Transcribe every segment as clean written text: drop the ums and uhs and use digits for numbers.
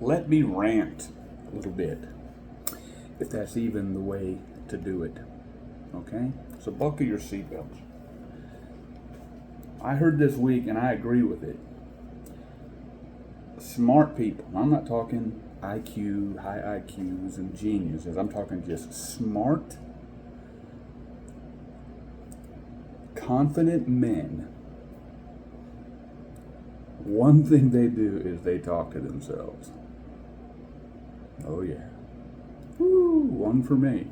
let me rant a little bit, if that's even the way to do it. Okay? So buckle your seatbelts. I heard this week, and I agree with it. Smart people, I'm not talking IQ, high IQs and geniuses. I'm talking just smart, confident men. One thing they do is they talk to themselves. Oh yeah. Woo, one for me.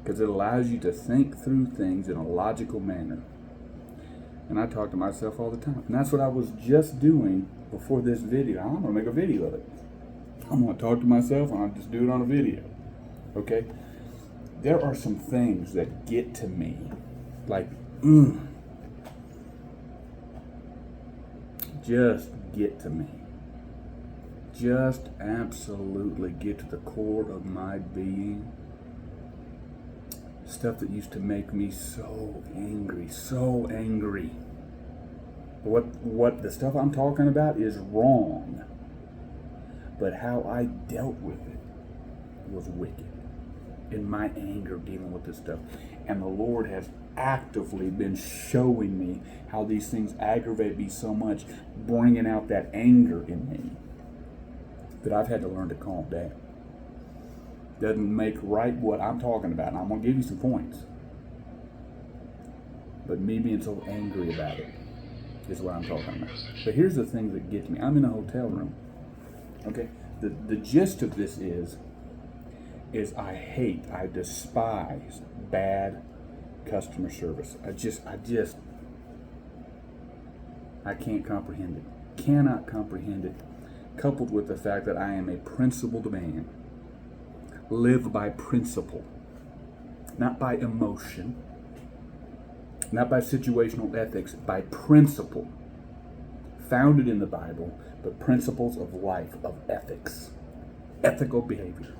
Because it allows you to think through things in a logical manner. And I talk to myself all the time. And that's what I was just doing before this video. I'm going to make a video of it. I'm going to talk to myself and I'll just do it on a video. Okay? There are some things that get to me. Like, just get to me. Just absolutely get to the core of my being. Stuff that used to make me so angry, so angry. What the stuff I'm talking about is wrong. But how I dealt with it was wicked. In my anger dealing with this stuff. And the Lord has actively been showing me how these things aggravate me so much, bringing out that anger in me, that I've had to learn to calm down. Doesn't make right what I'm talking about. And I'm going to give you some points. But me being so angry about it is what I'm talking about. But here's the thing that gets me. I'm in a hotel room. Okay? The gist of this is I despise bad customer service. I can't comprehend it. Cannot comprehend it. Coupled with the fact that I am a principled man. Live by principle, not by emotion, not by situational ethics, by principle, founded in the Bible, but principles of life, of ethics, ethical behavior.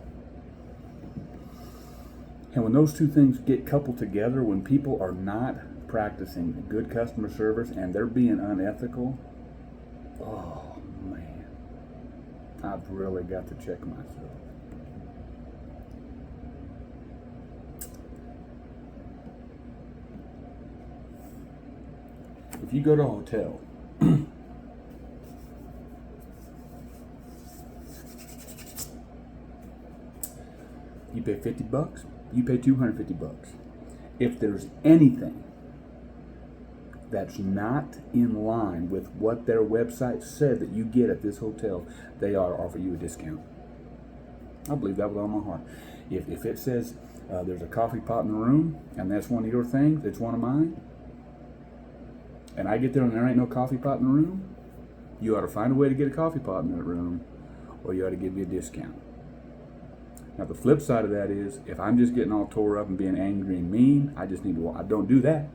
And when those two things get coupled together, when people are not practicing good customer service and they're being unethical, oh man, I've really got to check myself. If you go to a hotel, you pay $50, you pay $250. If there's anything that's not in line with what their website said that you get at this hotel, they ought to offer you a discount. I believe that with all my heart. If it says there's a coffee pot in the room, and that's one of your things, it's one of mine, and I get there and there ain't no coffee pot in the room, you ought to find a way to get a coffee pot in that room, or you ought to give me a discount. Now the flip side of that is, if I'm just getting all tore up and being angry and mean, I don't do that.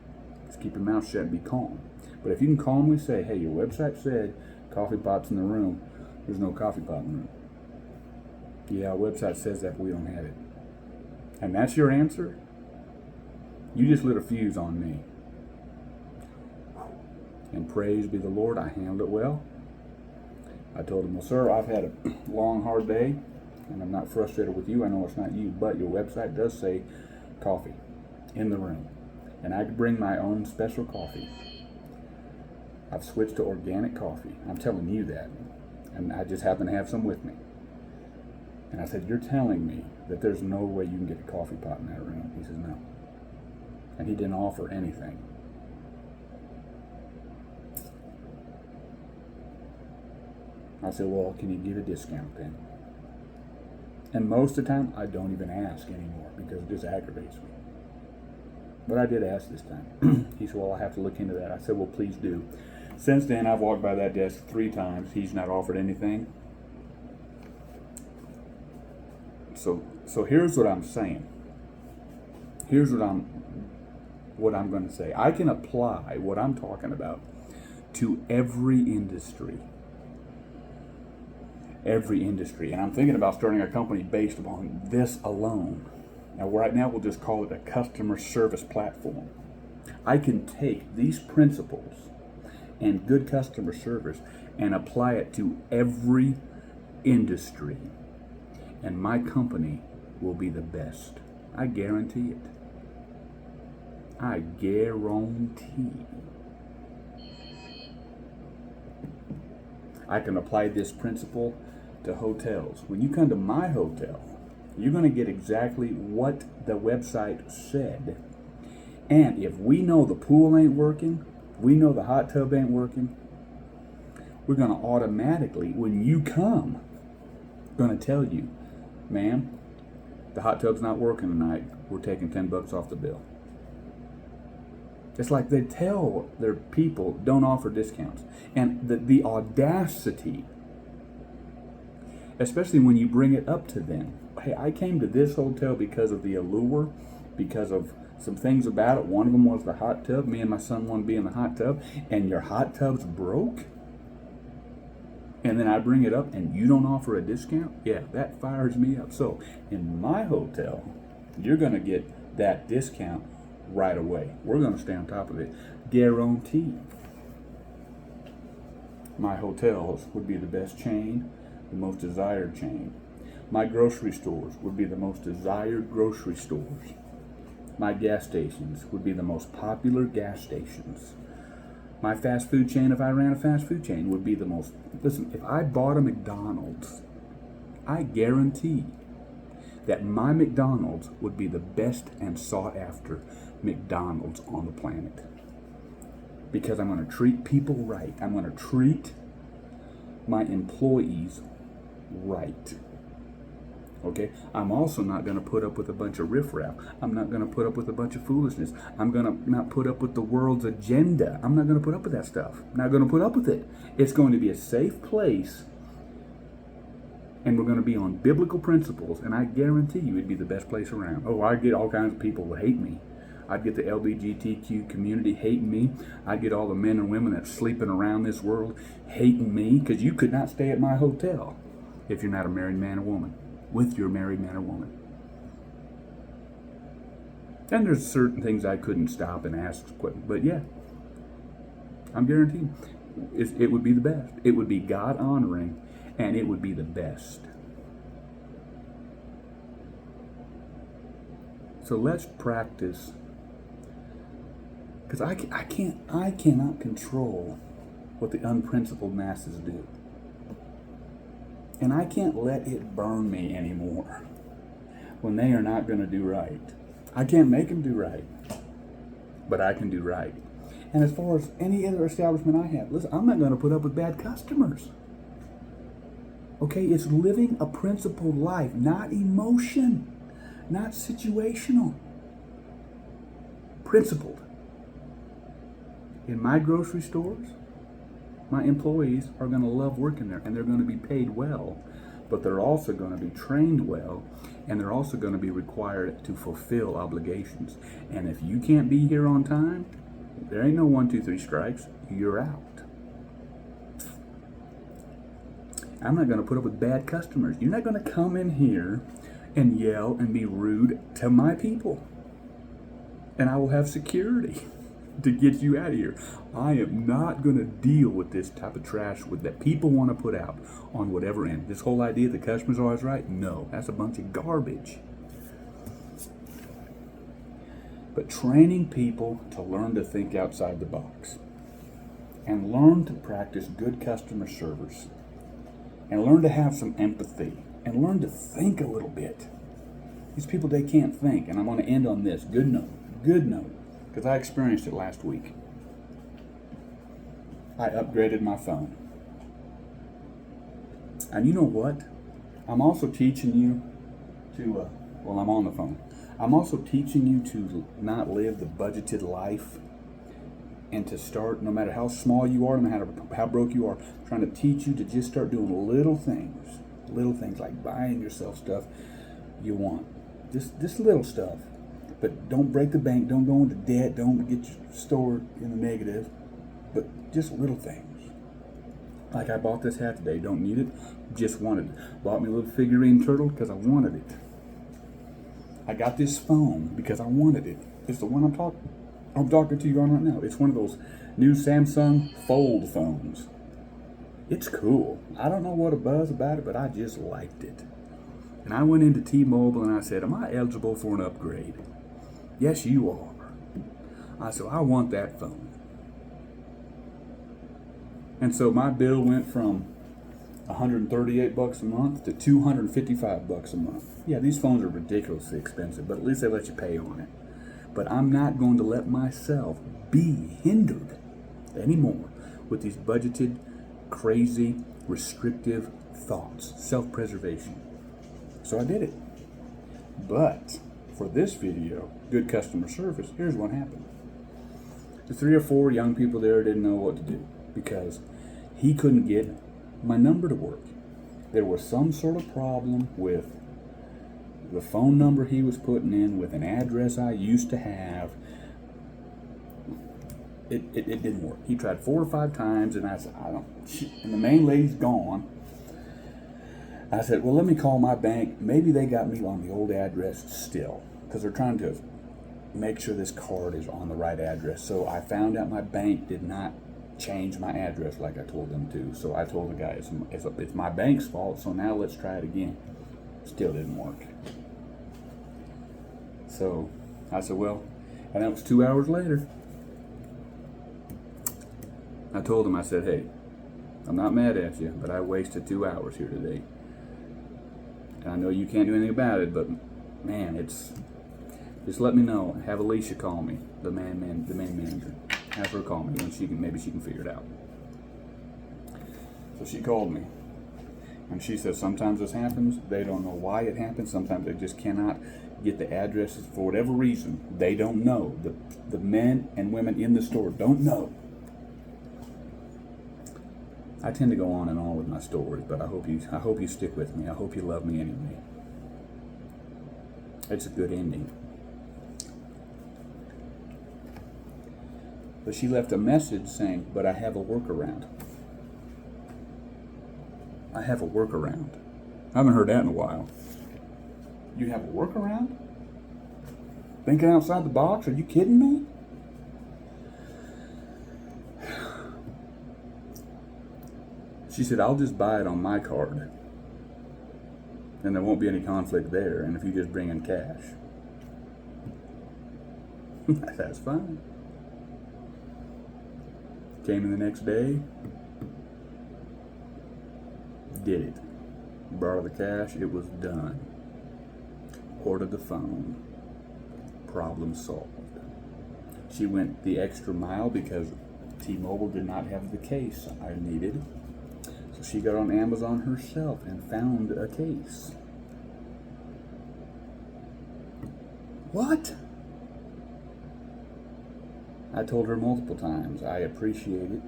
Just keep your mouth shut and be calm. But if you can calmly say, hey, your website said coffee pot's in the room, there's no coffee pot in the room. Yeah, our website says that, but we don't have it. And that's your answer? You just lit a fuse on me. And praise be the Lord, I handled it well. I told him, well, sir, I've had a long, hard day, and I'm not frustrated with you. I know it's not you, but your website does say coffee in the room. And I could bring my own special coffee. I've switched to organic coffee. I'm telling you that. And I just happen to have some with me. And I said, you're telling me that there's no way you can get a coffee pot in that room? He says, no. And he didn't offer anything. I said, well, can you give a discount then? And most of the time, I don't even ask anymore because it just aggravates me. But I did ask this time. He said, well, I have to look into that. I said, well, please do. Since then, I've walked by that desk 3 times. He's not offered anything. So here's what I'm saying. Here's what I'm going to say. I can apply what I'm talking about to every industry. Every industry. And I'm thinking about starting a company based upon this alone. Now, right now, we'll just call it a customer service platform. I can take these principles and good customer service and apply it to every industry. And my company will be the best. I guarantee it. I guarantee. I can apply this principle to hotels. When you come to my hotel, you're going to get exactly what the website said. And if we know the pool ain't working, we know the hot tub ain't working, we're going to automatically, when you come, going to tell you, ma'am, the hot tub's not working tonight. We're taking $10 off the bill. It's like they tell their people, don't offer discounts. And the audacity, especially when you bring it up to them. Hey, I came to this hotel because of the allure, because of some things about it. One of them was the hot tub. Me and my son wanted to be in the hot tub, and your hot tub's broke? And then I bring it up and you don't offer a discount? Yeah, that fires me up. So in my hotel, you're going to get that discount right away. We're going to stay on top of it. Guarantee. My hotels would be the best chain, the most desired chain. My grocery stores would be the most desired grocery stores. My gas stations would be the most popular gas stations. My fast food chain, if I ran a fast food chain, would be the most... Listen, if I bought a McDonald's, I guarantee that my McDonald's would be the best and sought after McDonald's on the planet. Because I'm going to treat people right. I'm going to treat my employees right. Okay? I'm also not going to put up with a bunch of riffraff. I'm not going to put up with a bunch of foolishness. I'm going to not put up with the world's agenda. I'm not going to put up with that stuff. I'm not going to put up with it. It's going to be a safe place, and we're going to be on biblical principles, and I guarantee you it'd be the best place around. Oh, I'd get all kinds of people who hate me. I'd get the LGBTQ community hating me. I'd get all the men and women that's sleeping around this world hating me, because you could not stay at my hotel if you're not a married man or woman, with your married man or woman. And there's certain things I couldn't stop and ask, but yeah, I'm guaranteed it would be the best. It would be God honoring, and it would be the best. So let's practice, because I cannot control what the unprincipled masses do. And I can't let it burn me anymore when they are not going to do right. I can't make them do right, but I can do right. And as far as any other establishment I have, listen, I'm not going to put up with bad customers. Okay, it's living a principled life, not emotion, not situational. Principled. In my grocery stores, my employees are going to love working there, and they're going to be paid well, but they're also going to be trained well, and they're also going to be required to fulfill obligations. And if you can't be here on time, there ain't no 1, 2, 3 strikes. You're out. I'm not going to put up with bad customers. You're not going to come in here and yell and be rude to my people. And I will have security to get you out of here. I am not going to deal with this type of trash that people want to put out on whatever end. This whole idea the customer's always right? No, that's a bunch of garbage. But training people to learn to think outside the box, and learn to practice good customer service, and learn to have some empathy, and learn to think a little bit. These people, they can't think. And I'm going to end on this. Good note, because I experienced it last week. I upgraded my phone. And you know what? I'm also teaching you to, I'm on the phone. I'm also teaching you to not live the budgeted life, and to start, no matter how small you are, no matter how broke you are, trying to teach you to just start doing little things like buying yourself stuff you want. Just little stuff. But don't break the bank, don't go into debt, don't get your store in the negative, but just little things. Like I bought this hat today, don't need it, just wanted it. Bought me a little figurine turtle because I wanted it. I got this phone because I wanted it. It's the one I'm talking to you on right now. It's one of those new Samsung Fold phones. It's cool. I don't know what a buzz about it, but I just liked it. And I went into T-Mobile and I said, am I eligible for an upgrade? Yes, you are. I said, I want that phone. And so my bill went from $138 a month to $255 a month. Yeah, these phones are ridiculously expensive, but at least they let you pay on it. But I'm not going to let myself be hindered anymore with these budgeted, crazy, restrictive thoughts. Self-preservation. So I did it. But for this video, good customer service, here's what happened. The 3 or 4 young people there didn't know what to do because he couldn't get my number to work. There was some sort of problem with the phone number he was putting in with an address I used to have. It didn't work. He tried 4 or 5 times, and I said, and the main lady's gone. I said, well, let me call my bank. Maybe they got me on the old address still, because they're trying to make sure this card is on the right address. So I found out my bank did not change my address like I told them to. So I told the guy, it's my bank's fault, so now let's try it again. Still didn't work. So I said, well, and that was 2 hours later. I told him, I said, hey, I'm not mad at you, but I wasted 2 hours here today. And I know you can't do anything about it, but man, just let me know. Have Alicia call me, the main manager. Have her call me when maybe she can figure it out. So she called me, and she says sometimes this happens. They don't know why it happens. Sometimes they just cannot get the addresses for whatever reason. They don't know. The men and women in the store don't know. I tend to go on and on with my stories, but I hope you stick with me. I hope you love me anyway. It's a good ending. But she left a message saying, but I have a workaround. I have a workaround. I haven't heard that in a while. You have a workaround? Thinking outside the box? Are you kidding me? She said, I'll just buy it on my card. And there won't be any conflict there. And if you just bring in cash. That's fine. Came in the next day. Did it. Borrowed the cash. It was done. Ordered the phone. Problem solved. She went the extra mile because T-Mobile did not have the case I needed. So she got on Amazon herself and found a case. What? I told her multiple times, I appreciate it.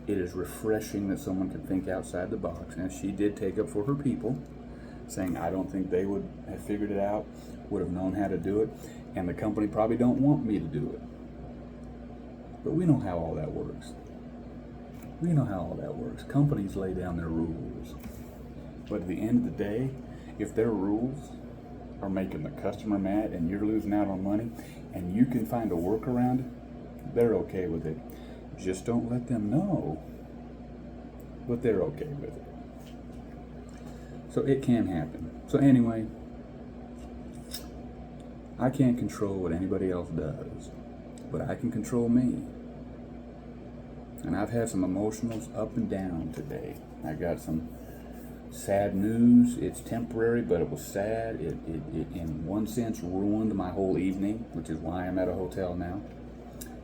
It is refreshing that someone can think outside the box. And she did take up for her people, saying I don't think they would have figured it out, would have known how to do it, and the company probably don't want me to do it. But we know how all that works. We know how all that works. Companies lay down their rules. But at the end of the day, if their rules are making the customer mad and you're losing out on money and you can find a workaround, they're okay with it. Just don't let them know, but they're okay with it. So it can happen. So anyway, I can't control what anybody else does, but I can control me. And I've had some emotionals up and down today. I got some sad news. It's temporary, but it was sad. It in one sense ruined my whole evening, which is why I'm at a hotel now.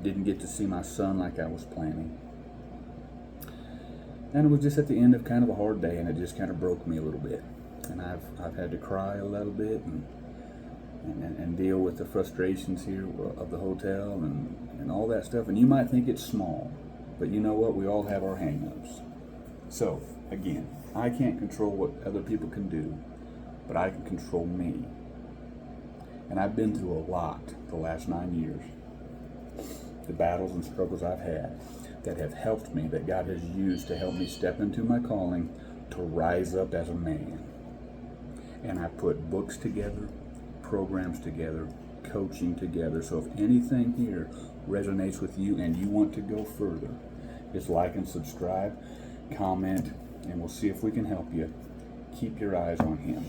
Didn't get to see my son like I was planning. And it was just at the end of kind of a hard day, and it just kind of broke me a little bit. And I've had to cry a little bit and deal with the frustrations here of the hotel and all that stuff. And you might think it's small, but you know what? We all have our hang-ups. So, again, I can't control what other people can do, but I can control me. And I've been through a lot the last 9 years. The battles and struggles I've had that have helped me, that God has used to help me step into my calling to rise up as a man. And I put books together, programs together, coaching together. So if anything here resonates with you and you want to go further, just like and subscribe, comment, and we'll see if we can help you. Keep your eyes on Him.